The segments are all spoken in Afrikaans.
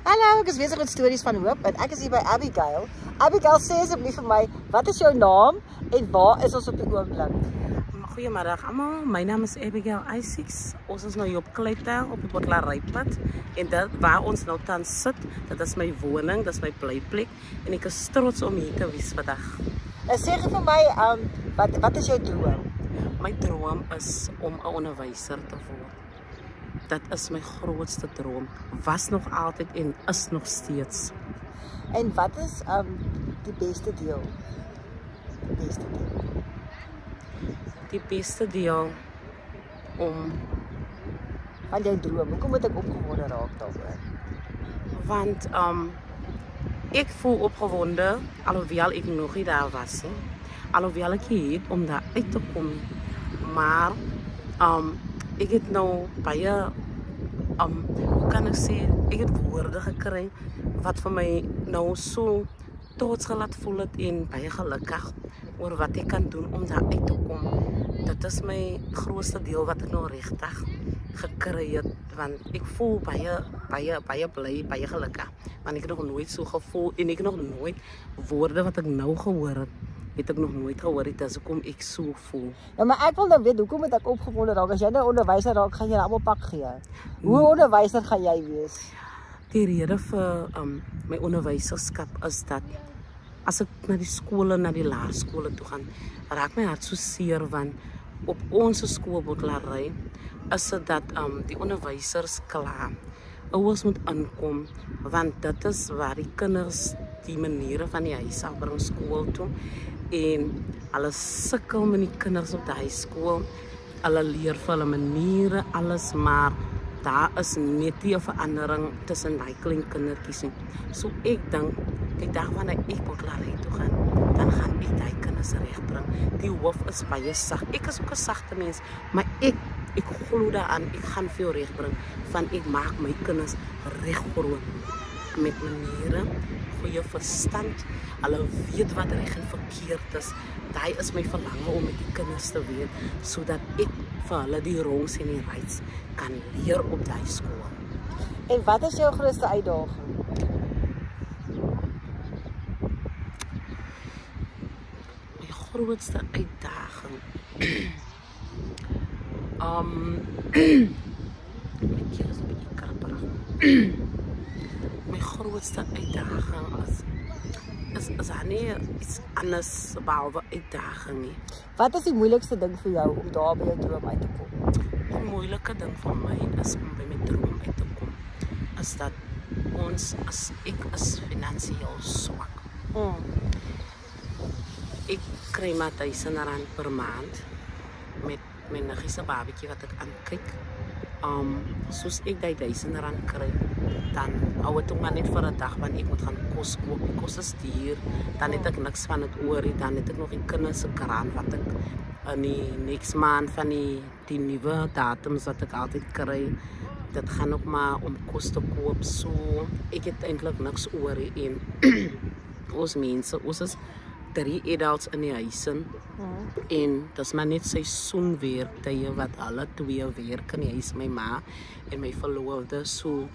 Hallo, ek is besig met stories van hoop en ek is hier by Abigail. Abigail, sê asseblief vir my, wat is jou naam en waar is ons op die oomblik? Goeiemiddag allemaal, my naam is Abigail Isaacs. Ons is nou hier op Kleitaal op die Bottelarypad en dat waar ons nou tans sit, dat is my woning, dat is my blyplek en ek is trots om hier te wees vandag. Sê vir my, wat is jou droom? My droom is om 'n onderwyser te word. Dat is my grootste droom. Was nog altyd en is nog steeds. En wat is die beste deel? Die beste deel. Die beste deel om Van jou droom. Hoekom moet ek opgewonde raak daaroor? want ek voel opgewonde alhoewel ek nog nie daar was nie. Alhoewel ek hier het om daar uit te kom. Maar ek het nou baie hoe kan ek sê, ek het woorde gekry wat vir my nou so trots gelaat voel het en baie gelukkig oor wat ek kan doen om daar uit te kom. Dit is my grootste deel wat ek nou regtig gekry het, want ek voel baie bly, baie gelukkig, want ek het nog nooit so gevoel en ek het nog nooit woorde wat ek nou gehoor het ek nog nooit gehoor het as hoekom ek so voel. Ja, maar ek wil nou weet, hoekom moet ek opgewonde raak? As jy nou onderwyser raak, gaan jy almal pak gee. Hoe onderwyser gaan jy wees? Die rede vir my onderwyserskap is dat as ek na die skole, na die laerskole toe gaan, raak my hart so seer, want op ons skool Bottelary is dit dat die onderwysers klaar. Ouers moet aankom, want dit is waar die kinders die maniere van die huis af bring skool toe. En hulle sukkel met die kinders op die skool. Hulle leer vir hulle maniere, alles, maar daar is net nie 'n verandering tussen die klein kindertjies nie. So ek dink, die dag wanneer ek Bottelary toe gaan, dan gaan ek die kinders regbring. Die hoof is baie sag. Ek is ook 'n sagte mens, maar ek glo daaraan, ek gaan veel regbring, van ek maak my kinders reg groot met maniere, goeie verstand. Hulle weet wat reg en verkeerd is. Daai is my verlange om met die kinders te weet, sodat ek vir hulle die wrongs en die rights kan leer op daai skool. En wat is jou grootste uitdaging? My grootste uitdaging. My keel is 'n bietjie krapperig. My grootste uitdaging is daar nie iets anders behalwe uitdaging nie. Wat is die moeilikste ding vir jou om daar by jou droom uit te kom? Die moeilike ding vir my is om by my droom uit te kom, is dat ek is finansiëel swak. Ek kry maar R1000 per maand met my niggie se babatjie wat ek aankyk. Soos ek die R1000 kry, dan hou het ook maar net vir 'n dag, want ek moet gaan kos koop. Die kos is duur, dan het ek niks van dit oor, dan het ek nog die kinders se kraan wat ek in die next maand van die nuwe datums wat ek altyd kry, dit gaan ook maar om kos te koop, so ek het eintlik niks oor en ons mense, ons is 3 adults in die huisin, en dis maar net seisoenwerktye wat alle 2 werk in die huis, my ma en my verloofde, so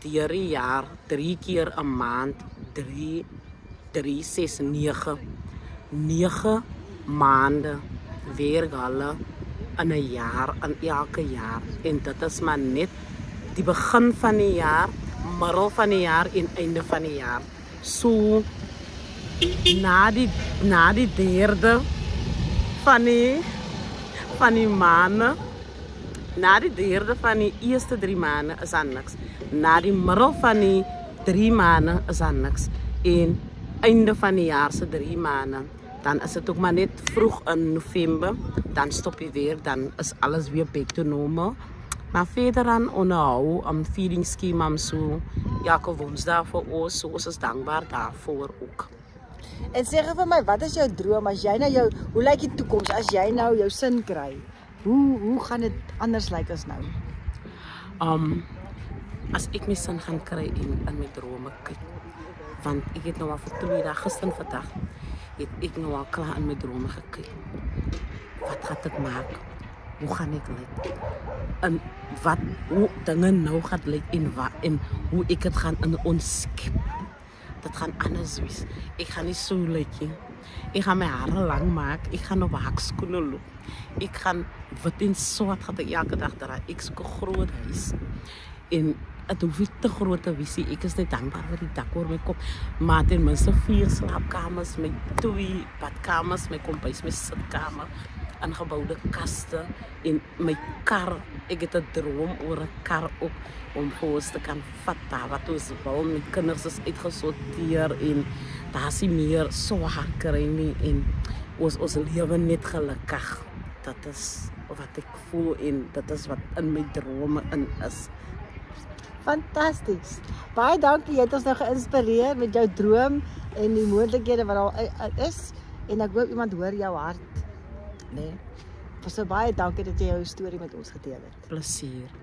deur die jaar 3 keer 'n maand, 3, 6, 9 maande werk hulle in 'n jaar, in elke jaar, en dit is maar net die begin van die jaar, middel van die jaar en einde van die jaar. So na die derde van die maanden, na die derde van die eerste 3 maanden is daar niks. Na die middel van die 3 maanden is daar niks. En einde van die jaar se 3 maanden, dan is het ook maar net vroeg in November, dan stop je weer, dan is alles weer back to normal. Maar verder dan onderhou feeding schema so elke Woensdag vir ons, so ons is dankbaar daarvoor ook. En sê vir my, wat is jou droom as jy nou hoe lyk die toekoms as jy nou jou sin kry? Hoe gaan dit anders lyk as nou? As ek my sin gaan kry en in my drome kyk, want ek het nou al vir 2 dae gister vandag het ek nou al klaar in my drome gekyk. Wat gaan ek maak? hoe gaan ek lyk? En hoe dinge nou gaan lyk en hoe ek het gaan in ontskep. Dat gaan anders wees. Ek gaan nie so lyk nie. Ek gaan my hare lang maak. Ek gaan op hakskoene loop. Ek gaan wit en swart gaan ek elke dag dra. Ek soek 'n groot huis. En het hoef nie te groot te wees nie. Ek is net dankbaar vir die dak oor my kop. Maar ten minste 4 slaapkamers, my 2 badkamers, my kombuis, my sitkamer, ingebouwde kaste en my kar. Ek het 'n droom oor 'n kar ook om gewoon te kan vat daar wat ons wil. My kinders is uitgesorteer en daar is nie meer swaar kry nie en ons lewe net gelukkig. Dat is wat ek voel en dit is wat in my drome in is. Fantasties. Baie dankie, jy het ons nou geïnspireer met jou droom en die moontlikhede wat daar is. En ek hoop iemand hoor jou hart. Nee. So baie dankie dat jy jou storie met ons gedeel het. Plesier.